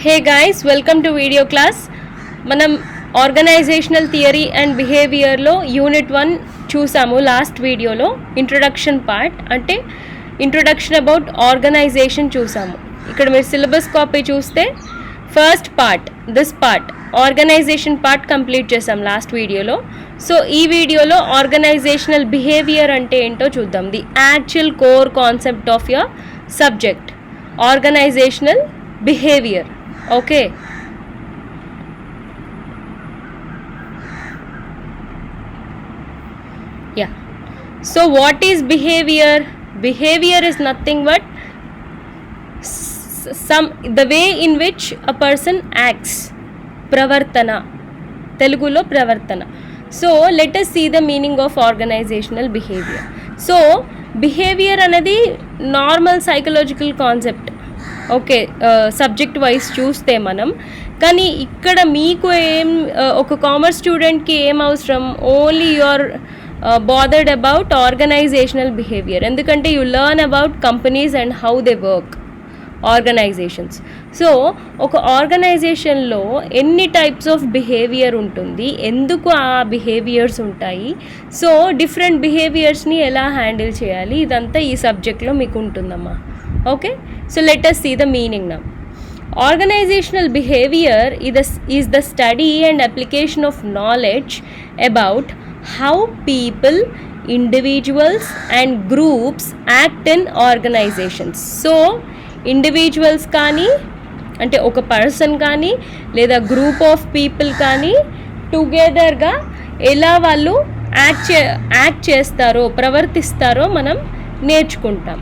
Hey guys, welcome to video class. మనం organizational theory and బిహేవియర్లో unit 1 చూసాము last వీడియోలో. ఇంట్రొడక్షన్ పార్ట్ అంటే ఇంట్రొడక్షన్ అబౌట్ ఆర్గనైజేషన్ చూసాము. ఇక్కడ మీరు సిలబస్ కాపీ చూస్తే first part this part organization part complete చేసాం లాస్ట్ వీడియోలో. సో ఈ వీడియోలో ఆర్గనైజేషనల్ బిహేవియర్ అంటే ఏంటో చూద్దాం. The actual core concept of your subject organizational behavior. Okay, yeah, so what is behavior? Behavior is nothing but the way in which a person acts. Pravartana, Telugulo pravartana. So let us see the meaning of organizational behavior. So behavior anadi normal psychological concept. Okay, subject wise చూస్తే మనం, కానీ ఇక్కడ మీకు ఒక commerce స్టూడెంట్కి ఏం అవసరం? Only you are bothered about organisational behaviour, ఎందుకంటే you learn about companies and how they work, organisations. So ఒక ఆర్గనైజేషన్లో ఎన్ని టైప్స్ ఆఫ్ బిహేవియర్ ఉంటుంది, ఎందుకు ఆ బిహేవియర్స్ ఉంటాయి, సో డిఫరెంట్ బిహేవియర్స్ని ఎలా హ్యాండిల్ చేయాలి, ఇదంతా ఈ సబ్జెక్ట్లో మీకు ఉంటుందమ్మా. Okay, so let us see the meaning now. Organizational behavior is the study and application of knowledge about how people, individuals and groups act in organizations. So individuals కానీ అంటే ఒక పర్సన్ కానీ లేదా గ్రూప్ ఆఫ్ పీపుల్ కానీ టుగెదర్గా ఎలా వాళ్ళు act చేస్తారో, ప్రవర్తిస్తారో మనం నేర్చుకుంటాం.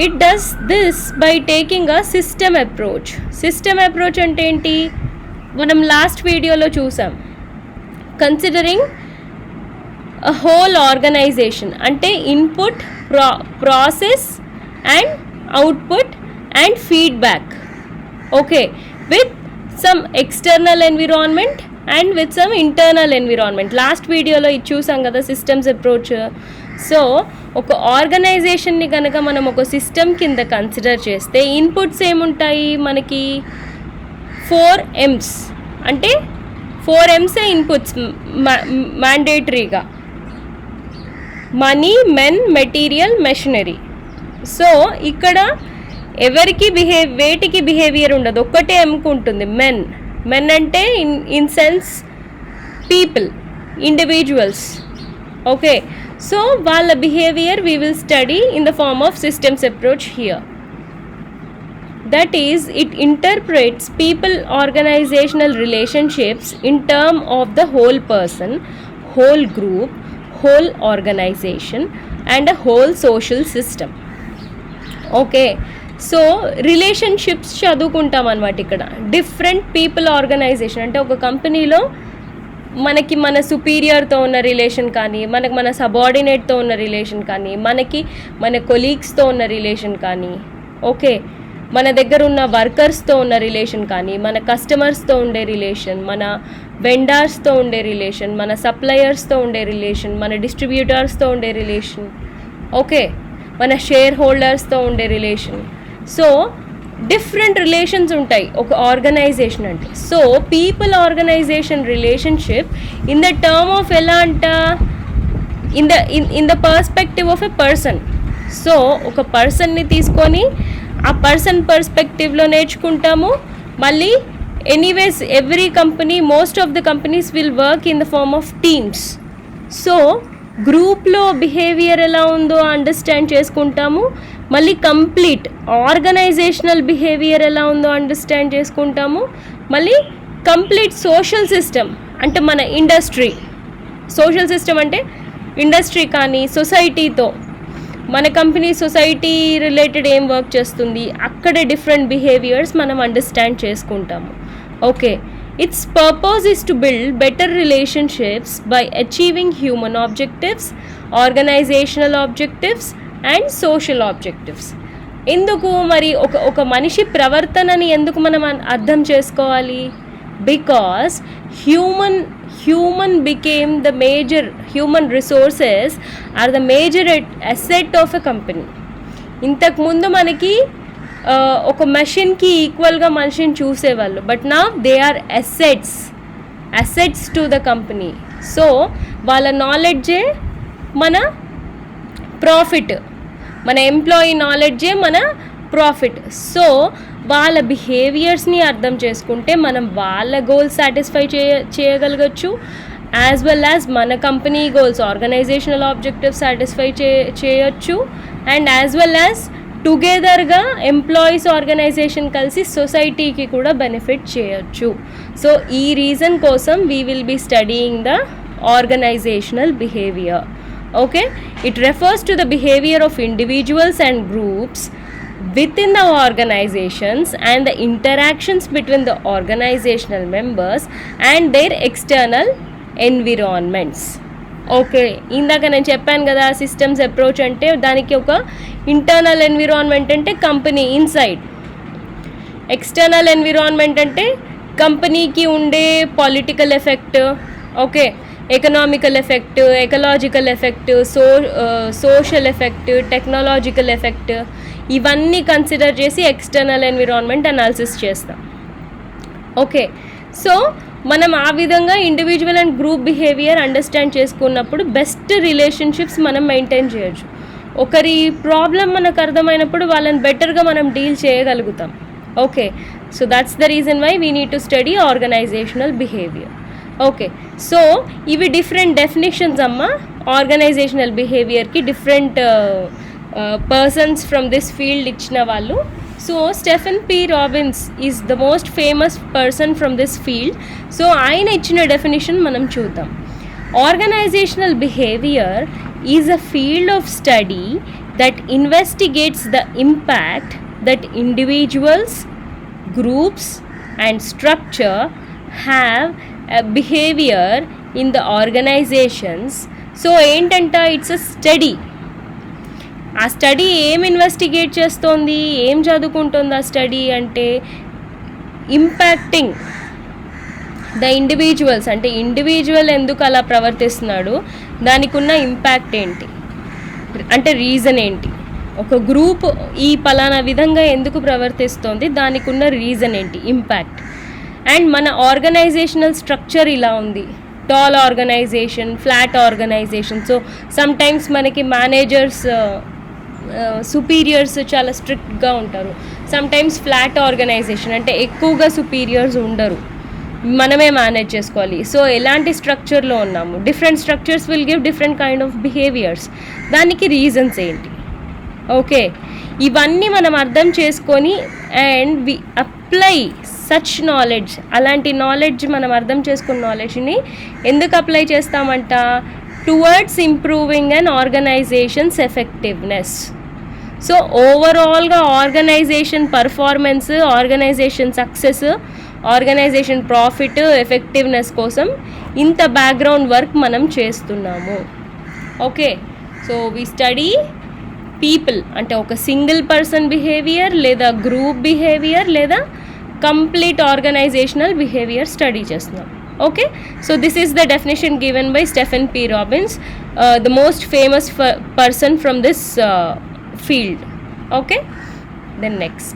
It does this by taking a system approach. System approach అంటే ఏంటి? మనం లాస్ట్ వీడియోలో చూసాం. కన్సిడరింగ్ a whole organization అంటే input, process and output and feedback. Okay, with some external environment and with some internal environment. Last వీడియోలో ఇది చూసాం కదా, సిస్టమ్స్ అప్రోచ్. సో ఒక ఆర్గనైజేషన్ని కనుక మనం ఒక సిస్టమ్ కింద కన్సిడర్ చేస్తే ఇన్పుట్స్ ఏముంటాయి మనకి? 4 M's అంటే 4 M's ఇన్పుట్స్ మ్యాండేటరీగా: money, men, material, machinery. So ఇక్కడ ఎవరికి వేటికి బిహేవియర్ ఉండదు, ఒక్కటే ఎంకు ఉంటుంది, మెన్. మెన్ అంటే in sense people, individuals. Okay, so వాళ్ళ behaviour we will study in the form of systems approach here. That is, it interprets people organizational relationships in terms of the whole person, whole group, whole organization and a whole social system. Okay, so relationships చదువుకుంటాం అన్నమాట. ఇక్కడ different people organisation అంటే ఒక కంపెనీలో మనకి మన సుపీరియర్తో ఉన్న relation కానీ, మనకి మన సబార్డినేట్తో ఉన్న రిలేషన్ కానీ, మనకి మన కొలీగ్స్తో ఉన్న రిలేషన్ కానీ, ఓకే, మన దగ్గర ఉన్న వర్కర్స్తో ఉన్న రిలేషన్ కానీ, మన కస్టమర్స్తో ఉండే రిలేషన్, మన వెండర్స్తో ఉండే రిలేషన్, మన సప్లయర్స్తో ఉండే రిలేషన్, మన డిస్ట్రిబ్యూటర్స్తో ఉండే రిలేషన్, ఓకే, మన షేర్ హోల్డర్స్తో ఉండే రిలేషన్. సో డిఫరెంట్ రిలేషన్స్ ఉంటాయి ఒక ఆర్గనైజేషన్ అంటే. So people organization relationship in the term of ఎలా అంట, in the perspective of a person. So ఒక పర్సన్ని తీసుకొని ఆ పర్సన్ పర్స్పెక్టివ్లో నేర్చుకుంటాము. మళ్ళీ anyways every company, most of the companies will work in the form of teams. So గ్రూప్లో బిహేవియర్ ఎలా ఉందో అండర్స్టాండ్ చేసుకుంటాము. మళ్ళీ కంప్లీట్ ఆర్గనైజేషనల్ బిహేవియర్ ఎలా ఉందో అండర్స్టాండ్ చేసుకుంటాము. మళ్ళీ కంప్లీట్ సోషల్ సిస్టమ్ అంటే మన ఇండస్ట్రీ, సోషల్ సిస్టమ్ అంటే ఇండస్ట్రీ కానీ సొసైటీతో, మన కంపెనీ సొసైటీ రిలేటెడ్ ఏం వర్క్ చేస్తుంది, అక్కడ డిఫరెంట్ బిహేవియర్స్ మనం అండర్స్టాండ్ చేసుకుంటాము. Okay, its purpose is to build better relationships by achieving human objectives, organizational objectives and social objectives. ఎందుకు మరి ఒక మనిషి ప్రవర్తనని ఎందుకు మనం అర్థం చేసుకోవాలి? Because human became the major, human resources are the major asset of a company. ఇంతకుముందు మనకి ఒక మెషిన్కి ఈక్వల్గా మనిషిని చూసేవాళ్ళు, బట్ నా they are assets to the company. So వాళ్ళ నాలెడ్జే మన ప్రాఫిట్, మన ఎంప్లాయీ నాలెడ్జే మన ప్రాఫిట్. సో వాళ్ళ బిహేవియర్స్ని అర్థం చేసుకుంటే మనం వాళ్ళ గోల్స్ సాటిస్ఫై చేయగలగచ్చు, యాజ్ వెల్ యాజ్ మన company goals, organisational objectives satisfy చేయొచ్చు, అండ్ యాజ్ వెల్ యాజ్ టుగెదర్గా ఎంప్లాయీస్ ఆర్గనైజేషన్ కలిసి సొసైటీకి కూడా బెనిఫిట్ చేయొచ్చు. సో ఈ రీజన్ కోసం we will be studying the organisational behaviour. Okay, it refers to the behavior of individuals and groups within the organizations and the interactions between the organizational members and their external environments. Okay, ఇందాక నేను చెప్పాను కదా systems approach అంటే దానికి ఒక internal environment అంటే company inside, external environment అంటే కంపెనీకి ఉండే political effect, okay, economical effect, ecological effect, social effect, technological effect, ఇవన్నీ కన్సిడర్ చేసి ఎక్స్టర్నల్ ఎన్విరాన్మెంట్ అనాలిసిస్ చేస్తాం. ఓకే, సో మనం ఆ విధంగా individual and group behaviour understand చేసుకున్నప్పుడు బెస్ట్ రిలేషన్షిప్స్ మనం మెయింటైన్ చేయొచ్చు. ఒకరి ప్రాబ్లం మనకు అర్థమైనప్పుడు వాళ్ళని బెటర్గా మనం డీల్ చేయగలుగుతాం. Okay, so that's the reason why we need to study organisational behaviour. Okay, so ఇవి డిఫరెంట్ డెఫినేషన్స్ అమ్మ ఆర్గనైజేషనల్ బిహేవియర్కి, different persons from this field ఇచ్చిన వాళ్ళు. So Stephen P Robbins is the most famous person from this field. So ఆయన ఇచ్చిన definition మనం చూద్దాం. Organisational behaviour is a field of study that investigates the impact that individuals, groups and structure have behaviour in the organisations. So ఏంటంట, it's a study. ఆ study ఏం investigate చేస్తోంది, ఏం చదువుకుంటుంది ఆ స్టడీ అంటే ఇంపాక్టింగ్ ద ఇండివిజువల్స్, అంటే individual ఎందుకు అలా ప్రవర్తిస్తున్నాడు, దానికి ఉన్న ఇంపాక్ట్ ఏంటి, అంటే రీజన్ ఏంటి, ఒక గ్రూప్ ఈ పలానా విధంగా ఎందుకు ప్రవర్తిస్తోంది, దానికి ఉన్న రీజన్ ఏంటి, ఇంపాక్ట్. అండ్ మన ఆర్గనైజేషనల్ స్ట్రక్చర్ ఇలా ఉంది, tall organization, flat organization. So sometimes మనకి మేనేజర్స్, సుపీరియర్స్ చాలా స్ట్రిక్ట్గా ఉంటారు. సమ్టైమ్స్ ఫ్లాట్ ఆర్గనైజేషన్ అంటే ఎక్కువగా సుపీరియర్స్ ఉండరు, మనమే మేనేజ్ చేసుకోవాలి. సో ఎలాంటి స్ట్రక్చర్లో ఉన్నాము, different structures will give different kind of behaviours, దానికి రీజన్స్ ఏంటి. ఓకే, ఇవన్నీ మనం అర్థం చేసుకొని and we apply such knowledge, అలాంటి నాలెడ్జ్ మనం అర్థం చేసుకున్న నాలెడ్జ్ని ఎందుకు అప్లై చేస్తామంట, towards improving and organisations effectiveness. So ఓవరాల్గా organisation performance, organisation success, organisation profit, effectiveness కోసం ఇంత బ్యాక్గ్రౌండ్ వర్క్ మనం చేస్తున్నాము. Okay, so we study people అంటే ఒక సింగిల్ పర్సన్ బిహేవియర్, లేదా గ్రూప్ బిహేవియర్, లేదా కంప్లీట్ ఆర్గనైజేషనల్ బిహేవియర్ స్టడీ చేస్తున్నాం. Okay, so this is the definition given by Stephen P Robbins, the most famous person from this field. Okay, then next,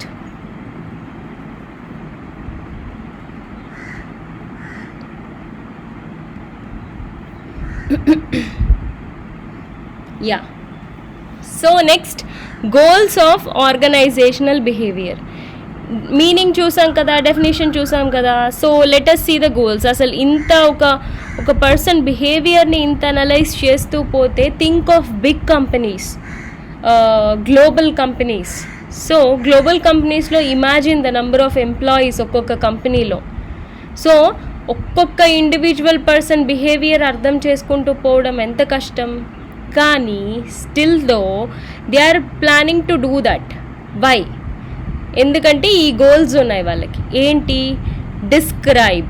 yeah, so next, goals of organizational behavior. Meaning చూసాం కదా, definition చూసాం కదా. So let us see the goals. అసలు ఇంత ఒక person బిహేవియర్ని ఇంత analyse చేస్తూ పోతే, think of big companies, global companies. So global కంపెనీస్లో imagine the number of employees ఒక్కొక్క కంపెనీలో. సో ఒక్కొక్క ఇండివిజువల్ పర్సన్ బిహేవియర్ అర్థం చేసుకుంటూ పోవడం ఎంత కష్టం, కానీ still though they are planning to do that. Why? ఎందుకంటే ఈ గోల్స్ ఉన్నాయి వాళ్ళకి. ఏంటి? డిస్క్రైబ్.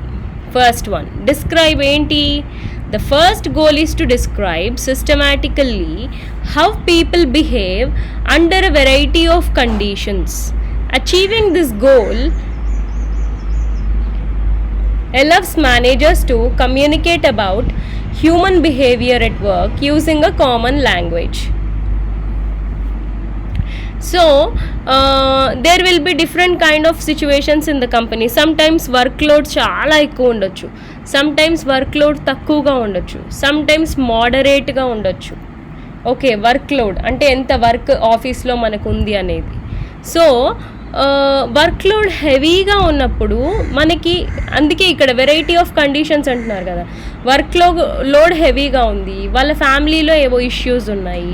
First one describe. ఏంటి? The first goal is to describe systematically how people behave under a variety of conditions. Achieving this goal allows managers to communicate about human behavior at work using a common language. So there will be different kind of situations in the company. Sometimes workload చాలా ఎక్కువ ఉండొచ్చు, sometimes వర్క్లోడ్ తక్కువగా ఉండొచ్చు, sometimes మోడరేట్గా ఉండొచ్చు. Okay, వర్క్లోడ్ అంటే ఎంత work ఆఫీస్లో మనకు ఉంది అనేది. సో వర్క్లోడ్ హెవీగా ఉన్నప్పుడు మనకి, అందుకే ఇక్కడ వెరైటీ ఆఫ్ కండిషన్స్ అంటున్నారు కదా. లోడ్ హెవీగా ఉంది, వాళ్ళ ఫ్యామిలీలో ఏవో ఇష్యూస్ ఉన్నాయి,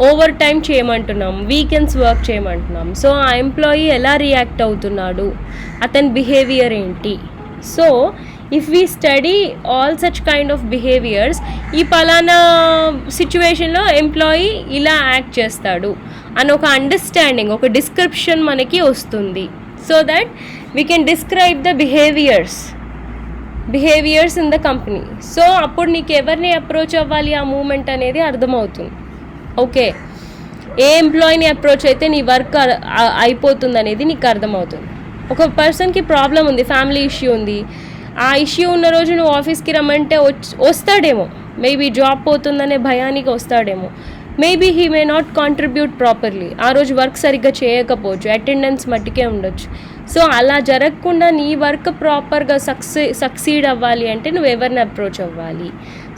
ఓవర్ టైం చేయమంటున్నాం, వీకెండ్స్ వర్క్ చేయమంటున్నాం. సో ఆ ఎంప్లాయీ ఎలా రియాక్ట్ అవుతున్నాడు, అతని బిహేవియర్ ఏంటి. So if we study all such kind of behaviours, ఈ పలానా సిచ్యువేషన్లో ఎంప్లాయీ ఇలా యాక్ట్ చేస్తాడు అని ఒక అండర్స్టాండింగ్, ఒక డిస్క్రిప్షన్ మనకి వస్తుంది. So that we can describe the behaviours in the company. So అప్పుడు నీకు ఎవరిని అప్రోచ్ అవ్వాలి ఆ మూమెంట్ అనేది అర్థమవుతుంది. ఓకే, ఏ ఎంప్లాయీని అప్రోచ్ అయితే నీ వర్క్ అయిపోతుంది అనేది నీకు అర్థమవుతుంది. ఒక పర్సన్కి ప్రాబ్లం ఉంది, ఫ్యామిలీ ఇష్యూ ఉంది, ఆ ఇష్యూ ఉన్న రోజు నువ్వు ఆఫీస్కి రమ్మంటే వస్తాడేమో, మేబీ జాబ్ పోతుందనే భయానికి వస్తాడేమో, maybe he may not contribute properly, ఆ రోజు వర్క్ సరిగ్గా చేయకపోవచ్చు, అటెండెన్స్ మట్టికే ఉండొచ్చు. సో అలా జరగకుండా నీ వర్క్ ప్రాపర్గా సక్సీడ్ అవ్వాలి అంటే నువ్వు ఎవరిని అప్రోచ్ అవ్వాలి.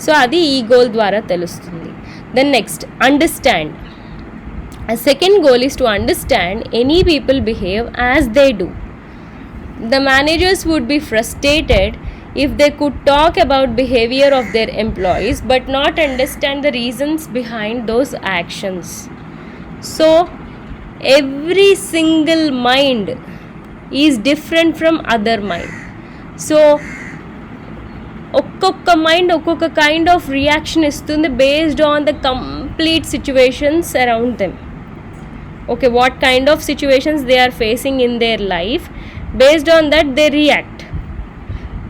సో అది ఈ గోల్ ద్వారా తెలుస్తుంది. Then next, understand. A second goal is to understand any people behave as they do. The managers would be frustrated if they could talk about behavior of their employees but not understand the reasons behind those actions. So every single mind is different from other mind. So ఒక్కొక్క mind ఒక్కొక్క kind of reaction ఇస్తుంది based on the complete situations around them. Okay, what kind of situations they are facing in their life, based on that they react.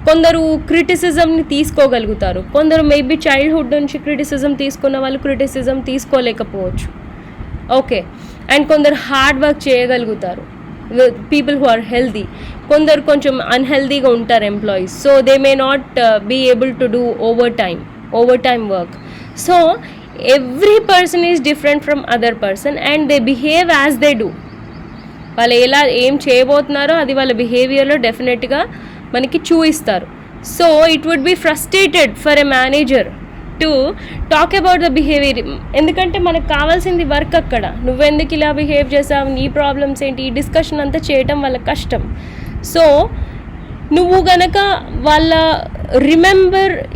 కొందరు క్రిటిసిజంని తీసుకోగలుగుతారు, కొందరు maybe childhood నుంచి criticism తీసుకున్న వాళ్ళు criticism తీసుకోలేకపోవచ్చు. Okay, and కొందరు hard work చేయగలుగుతారు, people who are healthy. కొందరు కొంచెం అన్హెల్దీగా ఉంటారు employees, so they may not be able to do overtime work. So every person is different from other person and they behave as they do. వాళ్ళు ఏం చేయబోతున్నారో అది వాళ్ళ బిహేవియర్లో డెఫినెట్గా మనకి చూపిస్తారు. So it would be frustrated for a manager to talk about the behaviour. ఎందుకంటే మనకు కావాల్సింది వర్క్. అక్కడ నువ్వెందుకు ఇలా బిహేవ్ చేసావు, నీ ప్రాబ్లమ్స్ ఏంటి, ఈ డిస్కషన్ అంతా చేయటం వాళ్ళ కష్టం. సో నువ్వు గనక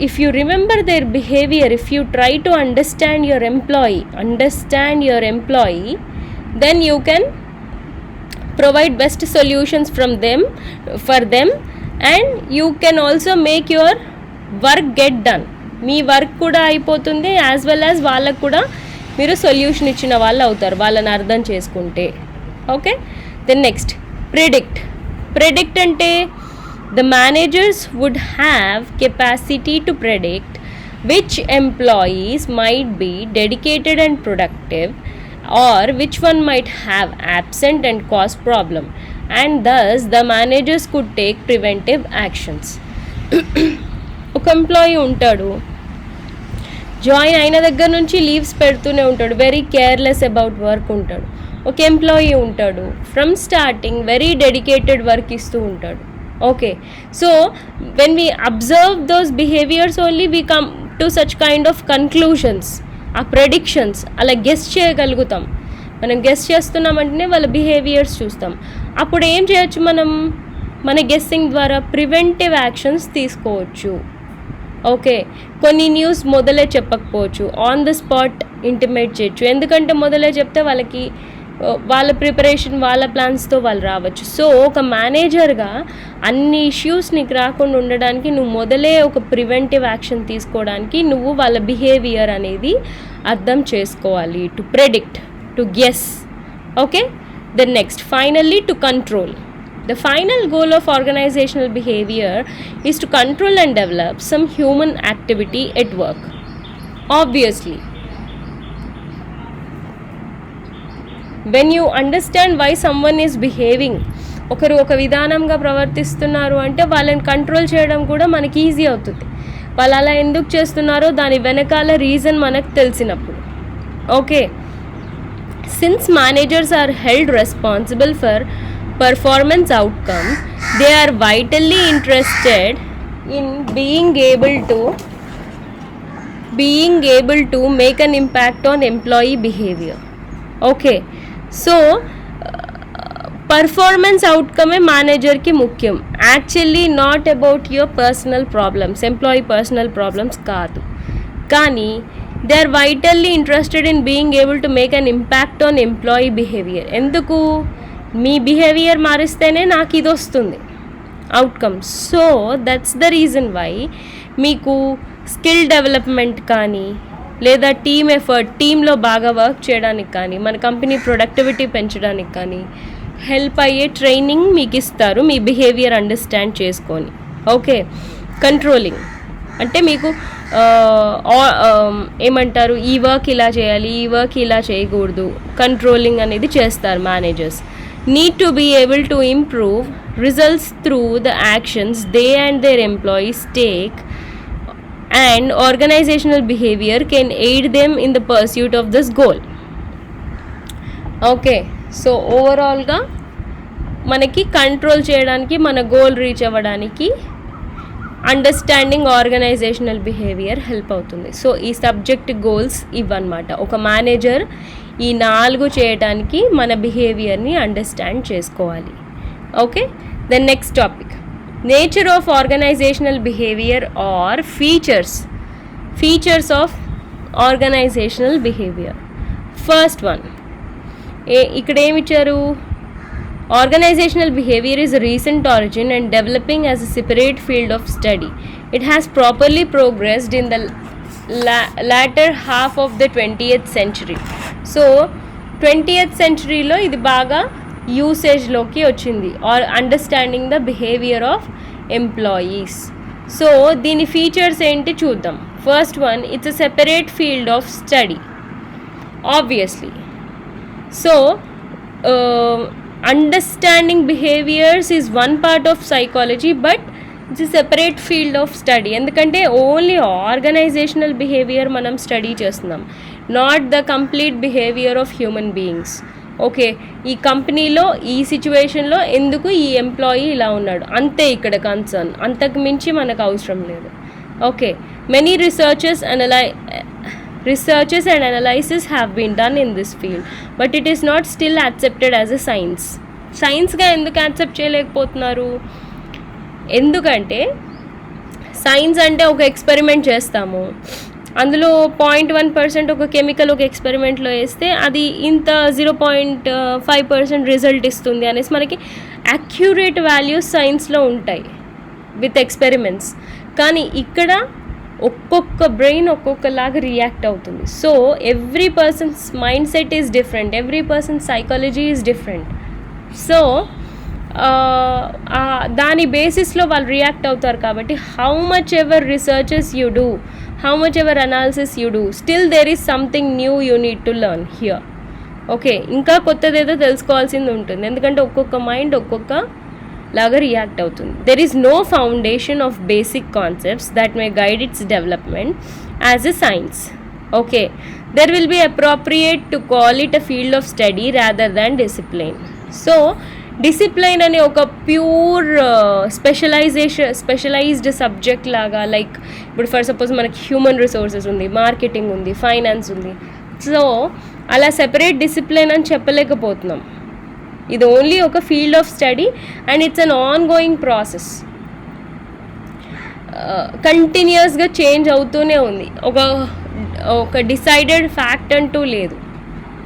if you remember their behaviour, if you try to understand your employee, then you can provide best solutions for them and you can also make your work get done. Me work కూడా అయిపోతుంది, as well as వాళ్ళకు కూడా మీరు solution ఇచ్చిన వాళ్ళు అవుతారు వాళ్ళని అర్థం చేసుకుంటే. ఓకే, దెన్ నెక్స్ట్, ప్రెడిక్ట్ అంటే the managers would have capacity to predict which employees might be dedicated and productive or which one might have absent and cause problem, and thus the managers could take preventive actions. ఒక employee ఉంటాడు, join అయిన దగ్గర నుంచి leaves పెడుతూనే ఉంటాడు, very careless about work ఉంటాడు. ఒక employee ఉంటాడు, from starting very dedicated work ఇస్తూ ఉంటాడు. Okay, so when we observe those behaviours only we come to such kind of conclusions. ఆ ప్రెడిక్షన్స్ అలా గెస్ చేయగలుగుతాం. మనం గెస్ చేస్తున్నామంటేనే వాళ్ళ బిహేవియర్స్ చూస్తాం. అప్పుడు ఏం చేయొచ్చు, మన గెస్సింగ్ ద్వారా ప్రివెంటివ్ యాక్షన్స్ తీసుకోవచ్చు. ఓకే, కొన్ని న్యూస్ మొదలే చెప్పకపోవచ్చు, ఆన్ ద స్పాట్ ఇంటిమేట్ చేయొచ్చు. ఎందుకంటే మొదలే చెప్తే వాళ్ళకి వాళ్ళ ప్రిపరేషన్, వాళ్ళ ప్లాన్స్తో వాళ్ళు రావచ్చు. సో ఒక మేనేజర్గా అన్ని ఇష్యూస్ నీకు రాకుండా ఉండడానికి నువ్వు మొదలే ఒక ప్రివెంటివ్ యాక్షన్ తీసుకోవడానికి నువ్వు వాళ్ళ బిహేవియర్ అనేది అర్థం చేసుకోవాలి. To predict, to guess. Okay, then next, finally to control. The final goal of organizational behavior is to control and develop some human activity at work. Obviously, when you understand why someone is behaving, ఒకరు ఒక విధానంగా ప్రవర్తిస్తున్నారు అంటే వాళ్ళని control చేయడం కూడా మనకి easy అవుతుంది. వాళ్ళు అలా ఎందుకు చేస్తున్నారో దాని వెనకాల రీజన్ మనకు తెలిసినప్పుడు. Okay, Since managers are held responsible for performance outcome, they are vitally interested in being able to make an impact on employee behavior. Okay, so performance అవుట్కమే మేనేజర్కి ముఖ్యం. Actually not about your personal problems, employee personal problems కాదు. కానీ they are vitally interested in being able to make an impact on employee behaviour. ఎందుకు? మీ behaviour మారిస్తేనే నాకు ఇది వస్తుంది outcome. So that's the reason why మీకు స్కిల్ డెవలప్మెంట్ కానీ లేదా టీమ్ ఎఫర్ట్, టీంలో బాగా వర్క్ చేయడానికి కానీ, మన కంపెనీ ప్రొడక్టివిటీ పెంచడానికి కానీ హెల్ప్ అయ్యే ట్రైనింగ్ మీకు ఇస్తారు, మీ బిహేవియర్ అండర్స్టాండ్ చేసుకొని. ఓకే, కంట్రోలింగ్ అంటే మీకు ఏమంటారు, ఈ వర్క్ ఇలా చేయాలి, ఈ వర్క్ ఇలా చేయకూడదు, కంట్రోలింగ్ అనేది చేస్తారు managers. Need to be able to improve results through the actions they and their employees take, and organizational behavior can aid them in the pursuit of this goal. Okay, so ఓవరాల్గా మనకి control చేయడానికి, మన goal reach అవ్వడానికి understanding organisational behaviour help అవుతుంది. So ఈ subject goals ఇవన్నమాట. ఒక manager ఈ 4 చేయడానికి మన బిహేవియర్ని అండర్స్టాండ్ చేసుకోవాలి. Okay, then next topic, nature of organisational behaviour or features of organisational behaviour. First one, ఇక్కడ ఏమిచ్చారు? Organisational behaviour is recent origin and developing as a separate field of study. It has properly progressed in the latter half of the 20th century. So 20th centuryలో ఇది బాగా యూసేజ్లోకి వచ్చింది, or understanding the behaviour of employees. So దీని features ఏంటి చూద్దాం. First one, it's a separate field of study obviously. So understanding behaviours is one part of psychology, but it's separate field of study. ఎందుకంటే only organizational behaviour మనం study చేస్తున్నాం, not the complete behaviour of human beings. Okay, ఈ కంపెనీలో ఈ సిచ్యువేషన్లో ఎందుకు ఈ employee ఇలా ఉన్నాడు, అంతే ఇక్కడ కన్సర్న్, అంతకు మించి మనకు అవసరం లేదు. Okay, many researches and analysis have been done in this field, but it is not still accepted as a science. సైన్స్గా ఎందుకు యాక్సెప్ట్ చేయలేకపోతున్నారు? ఎందుకంటే సైన్స్ అంటే ఒక ఎక్స్పెరిమెంట్ చేస్తాము, అందులో 0.1% ఒక కెమికల్ ఒక ఎక్స్పెరిమెంట్లో వేస్తే అది ఇంత 0.5% రిజల్ట్ ఇస్తుంది అనేసి మనకి యాక్యురేట్ వాల్యూస్ సైన్స్లో ఉంటాయి విత్ ఎక్స్పెరిమెంట్స్. కానీ ఇక్కడ ఒక్కొక్క బ్రెయిన్ ఒక్కొక్కలాగా రియాక్ట్ అవుతుంది. So every person's mindset is different, every person psychology is different. So దాని బేసిస్లో వాళ్ళు రియాక్ట్ అవుతారు. కాబట్టి how much ever researches you do, how much ever analysis you do, still there is something new you need to learn here. Okay, ఇంకా కొత్తదేదో తెలుసుకోవాల్సింది ఉంటుంది, ఎందుకంటే ఒక్కొక్క మైండ్ ఒక్కొక్క లాగా రియాక్ట్ అవుతుంది. There is no foundation of basic concepts that may guide its development as a science. Okay, there will be appropriate to call it a field of study rather than discipline. So discipline అనే ఒక pure specialized subject లాగా, like ఇప్పుడు for suppose మనకి human resources ఉంది, marketing ఉంది, finance ఉంది. So అలా separate discipline అని చెప్పలేకపోతున్నాం. ఇది ఓన్లీ ఒక field of study and it's an on going process. కంటిన్యూస్గా చేంజ్ అవుతూనే ఉంది, ఒక డిసైడెడ్ ఫ్యాక్ట్ అంటూ లేదు.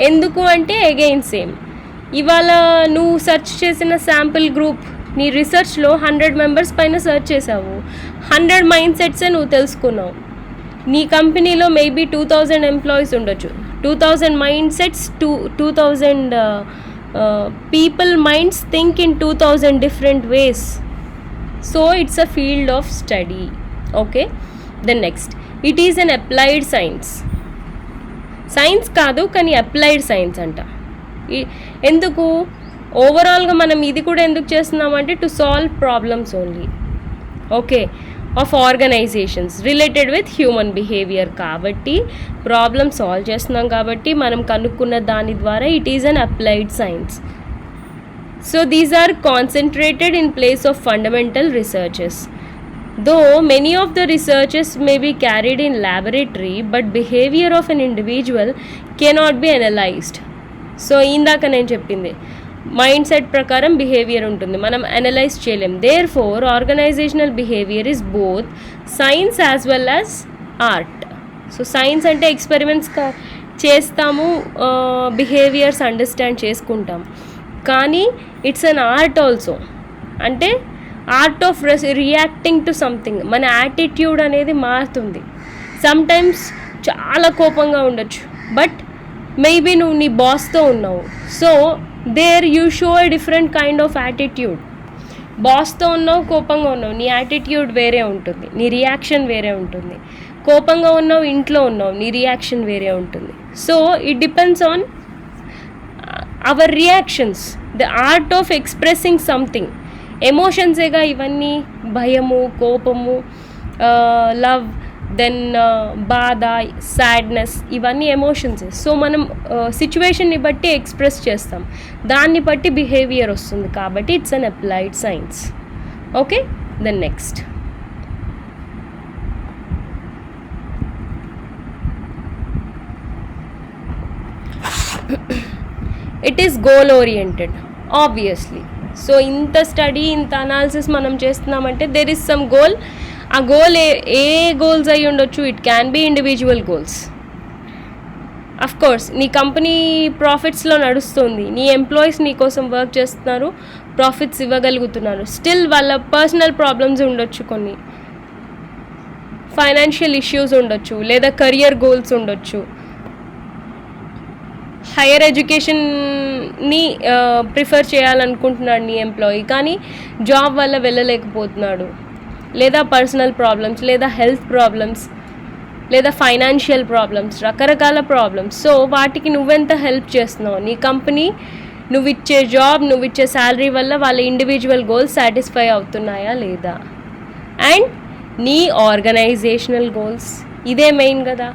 ఎందుకు అంటే అగైన్ సేమ్, ఇవాళ నువ్వు సెర్చ్ చేసిన శాంపిల్ గ్రూప్, నీ రీసెర్చ్లో 100 మెంబర్స్ పైన సెర్చ్ చేసావు, 100 మైండ్ సెట్సే నువ్వు తెలుసుకున్నావు. నీ కంపెనీలో మేబీ 2000 ఎంప్లాయీస్ ఉండొచ్చు, 2000 mind sets, 2000 people minds think in 2000 different ways. So it's a field of study. Okay, then next, it is an applied science. Science కాదు కానీ అప్లైడ్ సైన్స్ అంట. ఎందుకు? ఓవరాల్గా మనం ఇది కూడా ఎందుకు చేస్తున్నామంటే to solve problems only. Okay, of organizations related with human behaviour. కాబట్టి ప్రాబ్లమ్ సాల్వ్ చేస్తున్నాం కాబట్టి మనం కనుక్కున్న దాని ద్వారా it is an applied science. So these are concentrated in place of fundamental researches. Though many of the researches may be carried in laboratory, but behavior of an individual cannot be analyzed. So ఇందాక నేను చెప్పింది mind set ప్రకారం behaviour ఉంటుంది, మనం analyse చేయలేం. Therefore organizational behaviour is both science as well as art. So science అంటే experiments చేస్తాము, behaviours understand చేసుకుంటాం. కానీ ఇట్స్ అన్ ఆర్ట్ ఆల్సో. అంటే art of reacting to something. మన యాటిట్యూడ్ అనేది మారుతుంది. సమ్టైమ్స్ చాలా కోపంగా ఉండొచ్చు, బట్ మేబీ నువ్వు నీ బాస్తో ఉన్నావు, so there you show a different kind of attitude. బాస్తో ఉన్నావు, కోపంగా ఉన్నావు, నీ యాటిట్యూడ్ వేరే ఉంటుంది, నీ రియాక్షన్ వేరే ఉంటుంది. కోపంగా ఉన్నావు, ఇంట్లో ఉన్నావు, నీ రియాక్షన్ వేరే ఉంటుంది. So it depends on our reactions. The art of expressing something. ఎమోషన్సేగా ఇవన్నీ, భయము, కోపము, లవ్, దెన్ బాధ, సాడ్నెస్, ఇవన్నీ ఎమోషన్స్. సో మనం సిచ్యువేషన్ని బట్టి ఎక్స్ప్రెస్ చేస్తాం, దాన్ని బట్టి బిహేవియర్ వస్తుంది. కాబట్టి it's an applied science. Okay, then next it is goal oriented obviously. So ఇంత స్టడీ, ఇంత అనాలిసిస్ మనం చేస్తున్నామంటే దెర్ ఇస్ సమ్ గోల్. ఆ గోల్ ఏ గోల్స్ అయి ఉండొచ్చు. It can be individual goals. Of course నీ కంపెనీ ప్రాఫిట్స్లో నడుస్తుంది, నీ ఎంప్లాయీస్ నీ కోసం వర్క్ చేస్తున్నారు, ప్రాఫిట్స్ ఇవ్వగలుగుతున్నారు. స్టిల్ వాళ్ళ పర్సనల్ ప్రాబ్లమ్స్ ఉండొచ్చు, కొన్ని ఫైనాన్షియల్ ఇష్యూస్ ఉండొచ్చు, లేదా కెరియర్ గోల్స్ ఉండొచ్చు. హైయర్ ఎడ్యుకేషన్ని ప్రిఫర్ చేయాలనుకుంటున్నాడు నీ ఎంప్లాయీ, కానీ జాబ్ వల్ల వెళ్ళలేకపోతున్నాడు, లేదా పర్సనల్ ప్రాబ్లమ్స్, లేదా హెల్త్ ప్రాబ్లమ్స్, లేదా ఫైనాన్షియల్ ప్రాబ్లమ్స్, రకరకాల ప్రాబ్లమ్స్. సో వాటికి నువ్వెంత హెల్ప్ చేస్తున్నావు? నీ కంపెనీ నువ్వు ఇచ్చే జాబ్, నువ్వు ఇచ్చే శాలరీ వల్ల వాళ్ళ ఇండివిజువల్ గోల్స్ సాటిస్ఫై అవుతున్నాయా లేదా? అండ్ నీ ఆర్గనైజేషనల్ గోల్స్, ఇదే మెయిన్ కదా.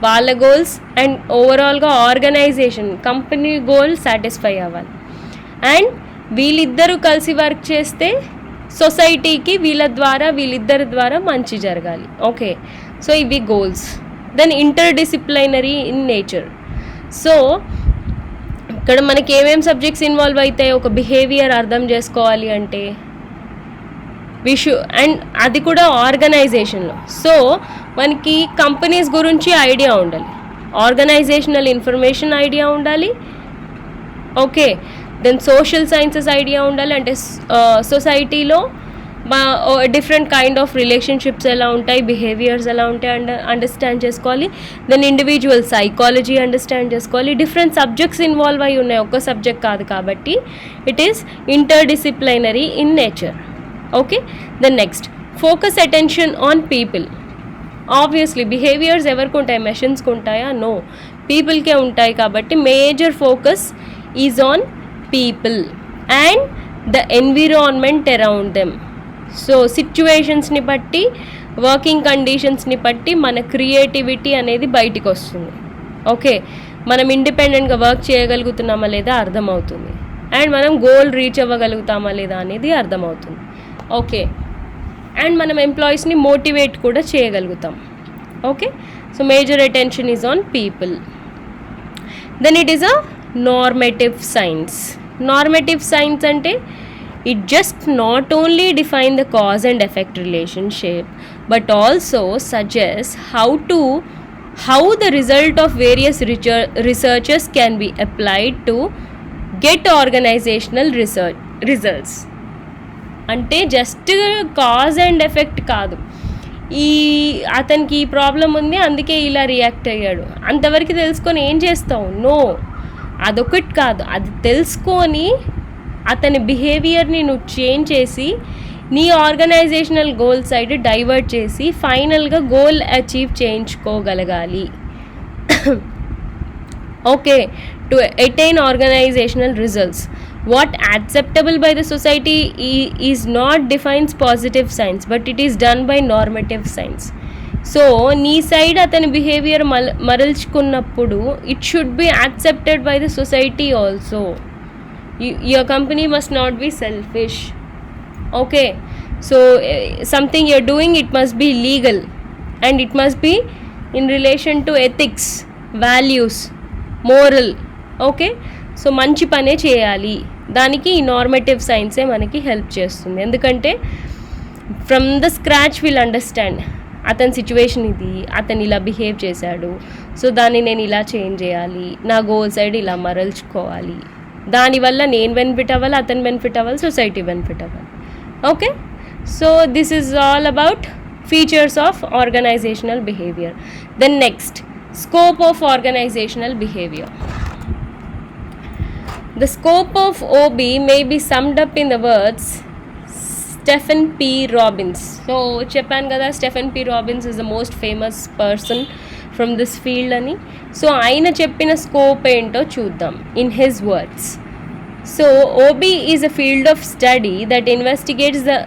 వాళ్ళ గోల్స్ అండ్ ఓవరాల్గా ఆర్గనైజేషన్ కంపెనీ గోల్స్ సాటిస్ఫై అవ్వాలి. అండ్ వీళ్ళిద్దరూ కలిసి వర్క్ చేస్తే సొసైటీకి వీళ్ళిద్దరి ద్వారా మంచి జరగాలి. ఓకే, సో ఇవి goals. Then interdisciplinary in nature. So ఇక్కడ మనకి ఏమేమి సబ్జెక్ట్స్ ఇన్వాల్వ్ అవుతాయి ఒక బిహేవియర్ అర్థం చేసుకోవాలి అంటే అండ్ అది కూడా ఆర్గనైజేషన్లో. సో మనకి కంపెనీస్ గురించి ఐడియా ఉండాలి, ఆర్గనైజేషనల్ ఇన్ఫర్మేషన్ ఐడియా ఉండాలి. Okay, then social sciences idea ఉండాలి. అంటే సొసైటీలో డిఫరెంట్ కైండ్ ఆఫ్ రిలేషన్షిప్స్ ఎలా ఉంటాయి, బిహేవియర్స్ ఎలా ఉంటాయి అండర్స్టాండ్ చేసుకోవాలి. దెన్ ఇండివిజువల్ సైకాలజీ అండర్స్టాండ్ చేసుకోవాలి. డిఫరెంట్ సబ్జెక్ట్స్ ఇన్వాల్వ్ అయి ఉన్నాయి, ఒక్క సబ్జెక్ట్ కాదు. కాబట్టి it is interdisciplinary in nature. Okay, then next focus attention on people. Obviously behaviours ఎవరికి ఉంటాయి? మెషిన్స్కి ఉంటాయా? నో, పీపుల్కే ఉంటాయి. కాబట్టి major focus is on people and the environment around them. So సిచ్యువేషన్స్ని బట్టి, వర్కింగ్ కండిషన్స్ని బట్టి మన క్రియేటివిటీ అనేది బయటికి వస్తుంది. ఓకే, మనం ఇండిపెండెంట్గా వర్క్ చేయగలుగుతున్నామా లేదా అర్థమవుతుంది. అండ్ మనం గోల్ రీచ్ అవ్వగలుగుతామా లేదా అనేది అర్థమవుతుంది. ఓకే, అండ్ మనం ఎంప్లాయీస్ని మోటివేట్ కూడా చేయగలుగుతాం. Okay, so major attention is on people. Then it is a normative science. Normative science అంటే it just not only define the cause and effect relationship but also suggests how the result of various researches can be applied to get organizational results. అంటే just cause and effect కాదు, అతనికి ఈ problem ఉంది అందుకే ఇలా react అయ్యాడు అంతవరకు తెలుసుకొని ఏం చేస్తావు? నో, అదొకటి కాదు. అది తెలుసుకొని అతని బిహేవియర్ని నువ్వు చేంజ్ చేసి నీ ఆర్గనైజేషనల్ గోల్ సైడ్ డైవర్ట్ చేసి ఫైనల్గా గోల్ అచీవ్ చేయించుకోగలగాలి. Okay, to attain organisational results. what acceptable by the society is not defines positive signs, but it is done by normative signs. So నీ సైడ్ అతని behaviour మరల్చుకున్నప్పుడు it should be accepted by the society also. Your company must not be selfish. Okay, so something you're doing, it must be legal and it must be in relation to ethics, values, moral. Okay, so మంచి పనే చేయాలి. దానికి ఈ normative సైన్సే మనకి help చేస్తుంది. ఎందుకంటే from the scratch will understand అతని situation ఇది, అతను ఇలా బిహేవ్ చేశాడు, సో దాన్ని నేను ఇలా చేంజ్ చేయాలి, నా గోల్ సైడ్ ఇలా మరల్చుకోవాలి, దానివల్ల నేను బెనిఫిట్ అవ్వాలి, అతను బెనిఫిట్ అవ్వాలి, సొసైటీ బెనిఫిట్ అవ్వాలి. Okay, so this is all about features of organisational behaviour. Then next, scope of organizational behavior. The scope of OB may be summed up in the words Stephen P. Robbins. So చెప్పాను కదా, Stephen P. Robbins is the most famous person from this field అని. So ఆయన చెప్పిన scope ఏంటో చూద్దాం in his words. So OB is a field of study that investigates the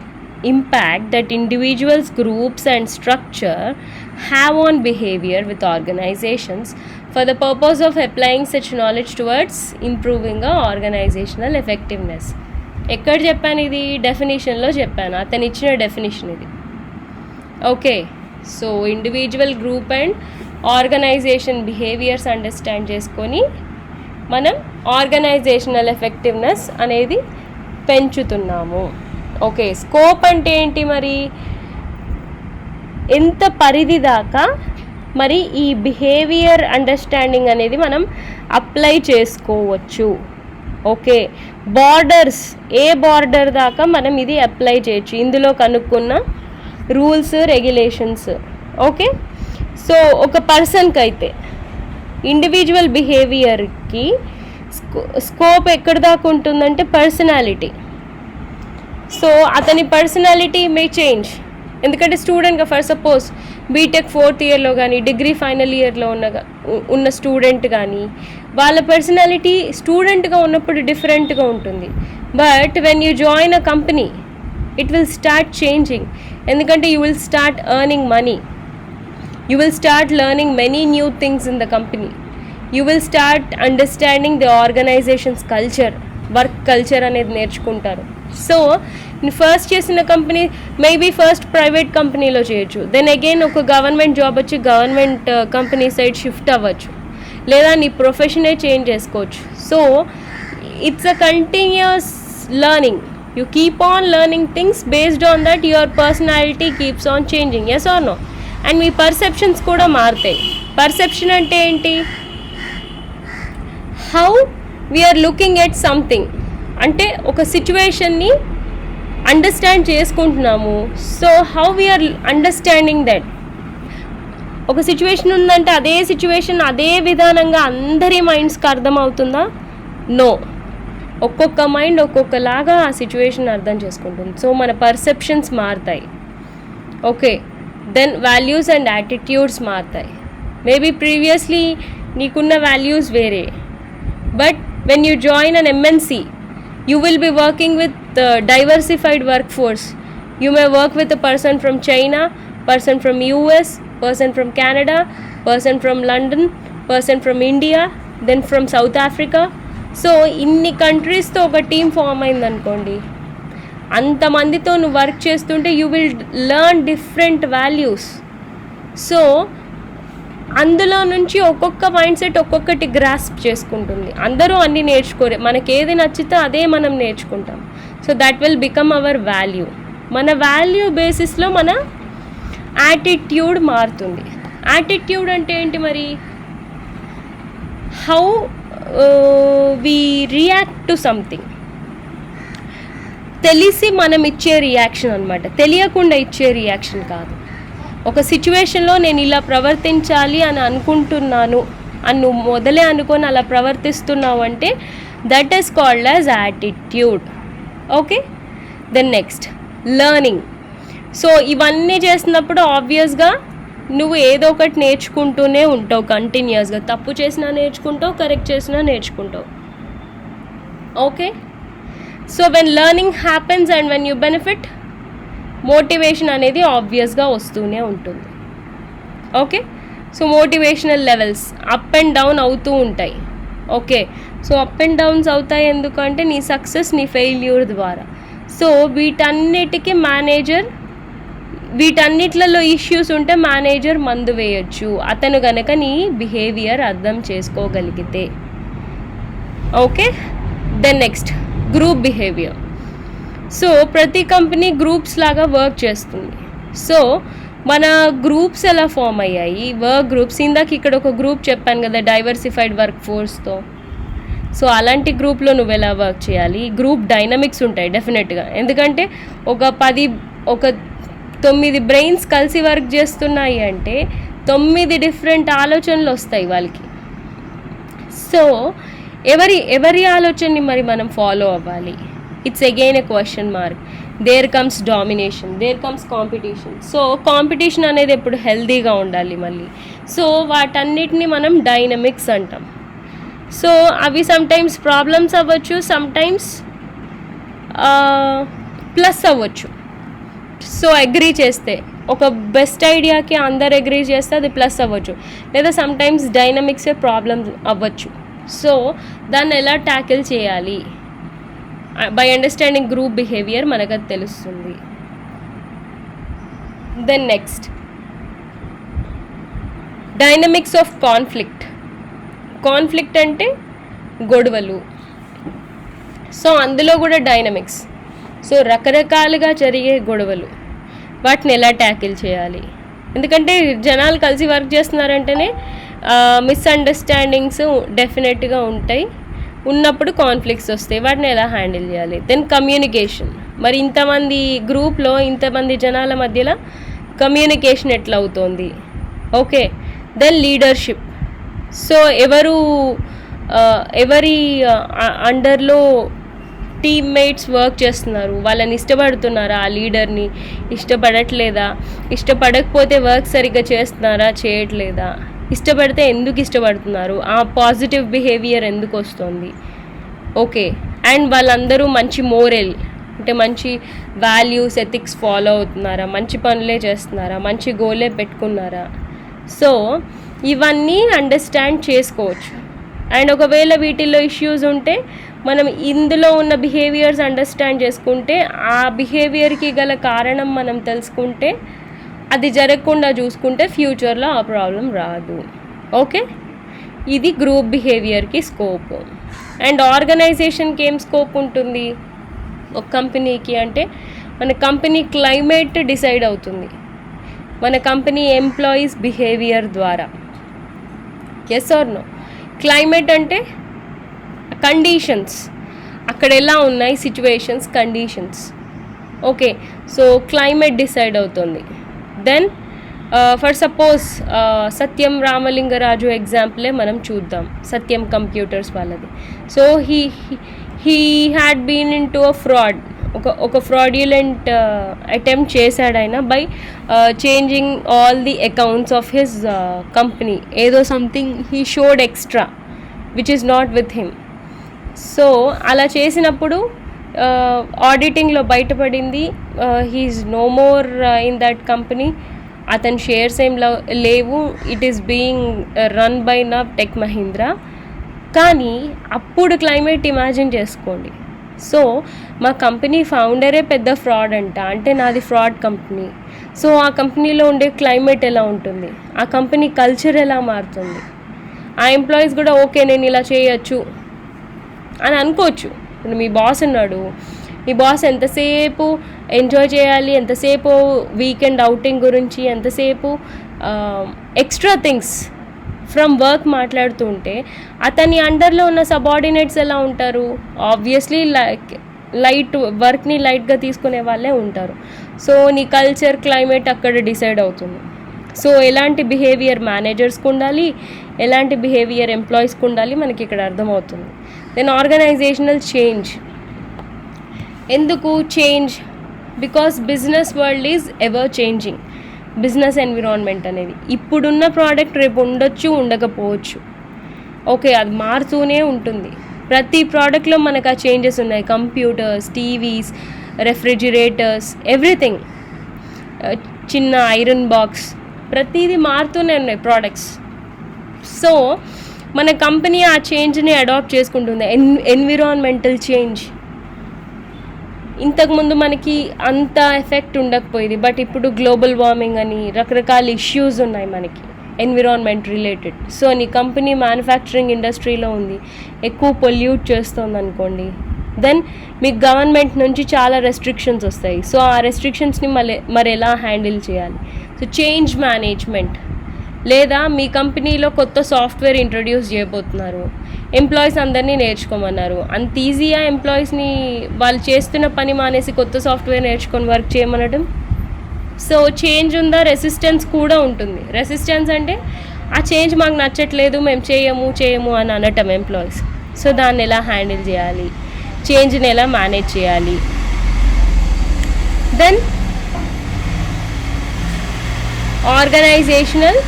impact that individuals, groups and structure have on behavior with organizations for the purpose of applying such knowledge towards improving a organizational effectiveness. ఎక్కడ చెప్పాను ఇది? డెఫినేషన్లో చెప్పాను, అతను ఇచ్చిన definition ఇది. Okay, so individual, group and organization behaviours understand చేసుకొని మనం organisational effectiveness అనేది పెంచుతున్నాము. ఓకే, స్కోప్ అంటే ఏంటి మరి? ఎంత పరిధి దాకా మరి ఈ బిహేవియర్ అండర్స్టాండింగ్ అనేది మనం అప్లై చేసుకోవచ్చు. ఓకే, బార్డర్స్, ఏ బార్డర్ దాకా మనం ఇది అప్లై చేయొచ్చు, ఇందులో కనుక్కున్న రూల్స్, రెగ్యులేషన్స్. ఓకే, సో ఒక పర్సన్కి అయితే ఇండివిజువల్ బిహేవియర్కి స్కోప్ ఎక్కడి దాకా ఉంటుందంటే పర్సనాలిటీ. సో అతని పర్సనాలిటీ మే చేంజ్. ఎందుకంటే స్టూడెంట్గా ఫర్ సపోజ్ బీటెక్ 4th ఇయర్లో కానీ డిగ్రీ ఫైనల్ ఇయర్లో ఉన్న స్టూడెంట్ కానీ వాళ్ళ పర్సనాలిటీ స్టూడెంట్గా ఉన్నప్పుడు డిఫరెంట్గా ఉంటుంది. But when you join a company it will start changing. ఎందుకంటే you will start earning money, you will start learning many new things in the company, you will start understanding the organisation's culture, work culture అనేది నేర్చుకుంటారు. So first చేసిన company maybe first private కంపెనీలో చేయొచ్చు, then again ఒక government job వచ్చి government company side shift అవ్వచ్చు, లేదా నీ ప్రొఫెషనే చేంజ్ చేసుకోవచ్చు. So it's a continuous learning. You keep on learning things based on that your personality keeps on changing. Yes or no? And మీ perceptions కూడా మారుతాయి. పర్సెప్షన్ అంటే ఏంటి? How we are looking at something, అంటే ఒక సిచ్యువేషన్ని అండర్స్టాండ్ చేసుకుంటున్నాము. So how we are understanding that. ఒక సిచ్యువేషన్ ఉందంటే అదే సిచ్యువేషన్ అదే విధానంగా అందరి మైండ్స్కి అర్థమవుతుందా? నో. ఒక్కొక్క మైండ్ ఒక్కొక్కలాగా ఆ సిచ్యువేషన్ అర్థం చేసుకుంటుంది. సో మన పర్సెప్షన్స్ మారుతాయి. Okay, then values and attitudes మారుతాయి. మేబీ ప్రీవియస్లీ నీకున్న వాల్యూస్ వేరే, but when you join an MNC, you will be working with diversified workforce. You may work with a person from China, person from US, person from Canada, person from London, person from India, then from South Africa. So ఇన్ని కంట్రీస్తో ఒక team form అయింది అనుకోండి, అంతమందితో నువ్వు work చేస్తుంటే you will learn different values. So అందులో నుంచి ఒక్కొక్క mind set ఒక్కొక్కటి గ్రాస్ప్ చేసుకుంటుంది. అందరూ అన్నీ నేర్చుకోరే, మనకి ఏది నచ్చితే అదే మనం నేర్చుకుంటాం. So that will become our value. మన వాల్యూ బేసిస్లో మన యాటిట్యూడ్ మారుతుంది. యాటిట్యూడ్ అంటే ఏంటి మరి? How we react to something. తెలిసి మనం ఇచ్చే రియాక్షన్ అనమాట, తెలియకుండా ఇచ్చే రియాక్షన్ కాదు. ఒక సిచ్యువేషన్లో నేను ఇలా ప్రవర్తించాలి అని అనుకుంటున్నాను అని నువ్వు మొదలే అనుకొని అలా ప్రవర్తిస్తున్నావు అంటే that is called as attitude. Okay, then next learning. So ఇవన్నీ చేసినప్పుడు ఆబ్వియస్గా నువ్వు ఏదో ఒకటి నేర్చుకుంటూనే ఉంటావు కంటిన్యూస్గా. తప్పు చేసినా నేర్చుకుంటావు, కరెక్ట్ చేసినా నేర్చుకుంటావు. Okay, so when learning happens and when you benefit, motivation అనేది ఆబ్వియస్గా వస్తూనే ఉంటుంది. Okay, so motivational levels up and down అవుతూ ఉంటాయి. Okay, so up and downs అవుతాయి ఎందుకంటే నీ సక్సెస్ నీ ఫెయిల్యూర్ ద్వారా. సో వీటన్నిట్లలో ఇష్యూస్ ఉంటే మేనేజర్ మందు వేయచ్చు, అతను గనక నీ బిహేవియర్ అర్థం చేసుకోగలిగితే. Okay, then next group behaviour. So ప్రతి కంపెనీ గ్రూప్స్ లాగా వర్క్ చేస్తుంది. సో మన గ్రూప్స్ ఎలా ఫామ్ అయ్యాయి, వర్క్ గ్రూప్స్. ఇందాక ఇక్కడ ఒక గ్రూప్ చెప్పాను కదా, డైవర్సిఫైడ్ వర్క్ ఫోర్స్తో. సో అలాంటి గ్రూప్లో నువ్వు ఎలా వర్క్ చేయాలి, గ్రూప్ డైనమిక్స్ ఉంటాయి డెఫినెట్గా. ఎందుకంటే ఒక 9 బ్రెయిన్స్ కలిసి వర్క్ చేస్తున్నాయి అంటే 9 డిఫరెంట్ ఆలోచనలు వస్తాయి వాళ్ళకి. సో ఎవరి ఆలోచనని మరి మనం ఫాలో అవ్వాలి? It's again a question mark. There comes domination, there comes competition. So competition అనేది ఎప్పుడు హెల్దీగా ఉండాలి మళ్ళీ. సో వాటన్నిటిని మనం డైనమిక్స్ అంటాం. సో అవి సమ్టైమ్స్ ప్రాబ్లమ్స్ అవ్వచ్చు, సమ్టైమ్స్ ప్లస్ అవ్వచ్చు. సో అగ్రీ చేస్తే ఒక బెస్ట్ ఐడియాకి అందరు అగ్రీ చేస్తే అది ప్లస్ అవ్వచ్చు, లేదా సమ్టైమ్స్ డైనమిక్సే ప్రాబ్లమ్ అవ్వచ్చు. సో దాన్ని ఎలా ట్యాకిల్ చేయాలి, బై అండర్స్టాండింగ్ గ్రూప్ బిహేవియర్ మనకు అది తెలుస్తుంది. Then next dynamics of conflict. Conflict అంటే గొడవలు. సో అందులో కూడా డైనమిక్స్. సో రకరకాలుగా జరిగే గొడవలు, వాటిని ఎలా ట్యాకిల్ చేయాలి. ఎందుకంటే జనాలు కలిసి వర్క్ చేస్తున్నారంటేనే మిస్అండర్స్టాండింగ్స్ డెఫినెట్గా ఉంటాయి. ఉన్నప్పుడు కాన్ఫ్లిక్ట్స్ వస్తాయి, వాటిని ఎలా హ్యాండిల్ చేయాలి. Then communication. మరి ఇంతమంది గ్రూప్లో ఇంతమంది జనాల మధ్యలో కమ్యూనికేషన్ ఎట్లా అవుతుంది. Okay, then leadership. సో ఎవరి అండర్లో టీమ్మేట్స్ వర్క్ చేస్తున్నారు, వాళ్ళని ఇష్టపడుతున్నారా, ఆ లీడర్ని ఇష్టపడట్లేదా, ఇష్టపడకపోతే వర్క్ సరిగ్గా చేస్తున్నారా, చేయట్లేదా, ఇష్టపడితే ఎందుకు ఇష్టపడుతున్నారు, ఆ పాజిటివ్ బిహేవియర్ ఎందుకు వస్తుంది. ఓకే, అండ్ వాళ్ళందరూ మంచి మోరల్ అంటే మంచి వాల్యూస్ ఎథిక్స్ ఫాలో అవుతున్నారా, మంచి పనులే చేస్తున్నారా, మంచి గోలే పెట్టుకున్నారా. సో ఇవన్నీ అండర్స్టాండ్ చేసుకోవచ్చు. అండ్ ఒకవేళ వీటిల్లో ఇష్యూస్ ఉంటే మనం ఇందులో ఉన్న బిహేవియర్స్ అండర్స్టాండ్ చేసుకుంటే, ఆ బిహేవియర్కి గల కారణం మనం తెలుసుకుంటే, అది జరగకుండా చూసుకుంటే ఫ్యూచర్లో ఆ ప్రాబ్లం రాదు. ఓకే, ఇది గ్రూప్ బిహేవియర్కి స్కోప్. అండ్ ఆర్గనైజేషన్కి ఏం స్కోప్ ఉంటుంది ఒక కంపెనీకి అంటే, మన కంపెనీ క్లైమేట్ డిసైడ్ అవుతుంది మన కంపెనీ ఎంప్లాయీస్ బిహేవియర్ ద్వారా. Yes or no? క్లైమేట్ అంటే కండిషన్స్, అక్కడ ఎలా ఉన్నాయి situations, conditions. Okay, so climate decide అవుతుంది. Then for suppose Satyam Ramalinga Raju ఎగ్జాంపులే మనం చూద్దాం, సత్యం కంప్యూటర్స్ వాళ్ళది. So he had been in to a fraud, ఒక ఫ్రాడ్యులెంట్ అటెంప్ట్ చేశాడు ఆయన by changing all the accounts of his company. ఏదో something he showed extra which is not with him. So అలా చేసినప్పుడు ఆడిటింగ్లో బయటపడింది, he is no more in that company. అతని shares ఏం లేవు. It is being run by now Tech Mahindra. కానీ అప్పుడు climate imagine చేసుకోండి. సో మా కంపెనీ ఫౌండరే పెద్ద ఫ్రాడ్ అంటే నాది ఫ్రాడ్ కంపెనీ. సో ఆ కంపెనీలో ఉండే క్లైమేట్ ఎలా ఉంటుంది, ఆ కంపెనీ కల్చర్ ఎలా మారుతుంది, ఆ ఎంప్లాయీస్ కూడా ఓకే నేను ఇలా చేయొచ్చు అని అనుకోవచ్చు. ఇప్పుడు మీ బాస్ ఉన్నాడు, మీ బాస్ ఎంతసేపు ఎంజాయ్ చేయాలి, ఎంతసేపు వీకెండ్ అవుటింగ్ గురించి, ఎంతసేపు ఎక్స్ట్రా థింగ్స్ ఫ్రమ్ వర్క్ మాట్లాడుతూ ఉంటే, అతని అండర్లో ఉన్న సబార్డినేట్స్ ఎలా ఉంటారు? ఆబ్వియస్లీ లైట్ వర్క్ని లైట్గా తీసుకునే వాళ్ళే ఉంటారు. సో నీ కల్చర్ క్లైమేట్ అక్కడ డిసైడ్ అవుతుంది. సో ఎలాంటి బిహేవియర్ మేనేజర్స్కి ఉండాలి, ఎలాంటి బిహేవియర్ ఎంప్లాయీస్కి ఉండాలి మనకి ఇక్కడ అర్థమవుతుంది. Then organisational change. ఎందుకు change? Because business world is ever changing. Business environment అనేది ఇప్పుడున్న ప్రోడక్ట్ రేపు ఉండొచ్చు, ఉండకపోవచ్చు. ఓకే, అది మారుతూనే ఉంటుంది. ప్రతి ప్రోడక్ట్లో మనకు ఆ చేంజెస్ ఉన్నాయి. కంప్యూటర్స్, టీవీస్, రెఫ్రిజిరేటర్స్, ఎవ్రీథింగ్, చిన్న ఐరన్ బాక్స్, ప్రతిదీ మారుతూనే ఉన్నాయి ప్రోడక్ట్స్. సో మన కంపెనీ ఆ చేంజ్ని అడాప్ట్ చేసుకుంటుంది. ఎన్విరాన్మెంటల్ చేంజ్, ఇంతకుముందు మనకి అంత ఎఫెక్ట్ ఉండకపోయేది, బట్ ఇప్పుడు గ్లోబల్ వార్మింగ్ అని రకరకాల ఇష్యూస్ ఉన్నాయి మనకి ఎన్విరాన్మెంట్ రిలేటెడ్. సో నీ కంపెనీ మ్యానుఫ్యాక్చరింగ్ ఇండస్ట్రీలో ఉంది, ఎక్కువ పొల్యూట్ చేస్తుంది అనుకోండి, దెన్ మీకు గవర్నమెంట్ నుంచి చాలా రెస్ట్రిక్షన్స్ వస్తాయి. సో ఆ రెస్ట్రిక్షన్స్ని మరి ఎలా హ్యాండిల్ చేయాలి? So change management. లేదా మీ కంపెనీలో కొత్త సాఫ్ట్వేర్ ఇంట్రడ్యూస్ చేయబోతున్నారు, ఎంప్లాయీస్ అందరినీ నేర్చుకోమన్నారు. అంత ఈజీగా ఎంప్లాయీస్ని వాళ్ళు చేస్తున్న పని మానేసి కొత్త సాఫ్ట్వేర్ నేర్చుకొని వర్క్ చేయమనడం? సో చేంజ్ ఉందా, రెసిస్టెన్స్ కూడా ఉంటుంది. రెసిస్టెన్స్ అంటే ఆ చేంజ్ మాకు నచ్చట్లేదు, మేము చేయము అని అనటం ఎంప్లాయీస్. సో దాన్ని ఎలా హ్యాండిల్ చేయాలి, చేంజ్ని ఎలా మేనేజ్ చేయాలి? దెన్ ఆర్గనైజేషనల్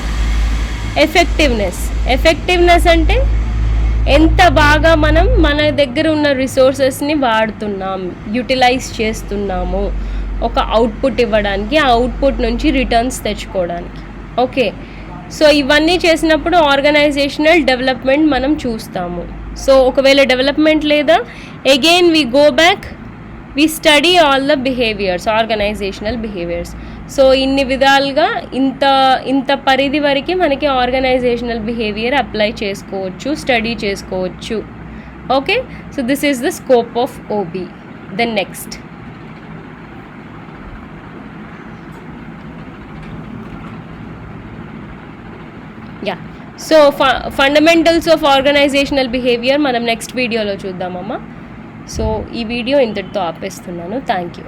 ఎఫెక్టివ్నెస్ అంటే ఎంత బాగా మనం మన దగ్గర ఉన్న రిసోర్సెస్ని వాడుతున్నాం, యూటిలైజ్ చేస్తున్నాము ఒక అవుట్పుట్ ఇవ్వడానికి, ఆ అవుట్పుట్ నుంచి రిటర్న్స్ తెచ్చుకోవడానికి. ఓకే, సో ఇవన్నీ చేసినప్పుడు ఆర్గనైజేషనల్ డెవలప్మెంట్ మనం చూస్తాము. సో ఒకవేళ డెవలప్మెంట్ లేదా, again we go back, we study all the behaviours, organizational behaviours. So ఇన్ని విధాలుగా ఇంత పరిధి వరకు మనకి ఆర్గనైజేషనల్ బిహేవియర్ అప్లై చేసుకోవచ్చు, స్టడీ చేసుకోవచ్చు. Okay, so this is the scope of OB. Then next, so fundamentals of organisational behaviour మనం next వీడియోలో చూద్దామమ్మా. సో ఈ వీడియో ఇంతటితో ఆపేస్తున్నాను. Thank you.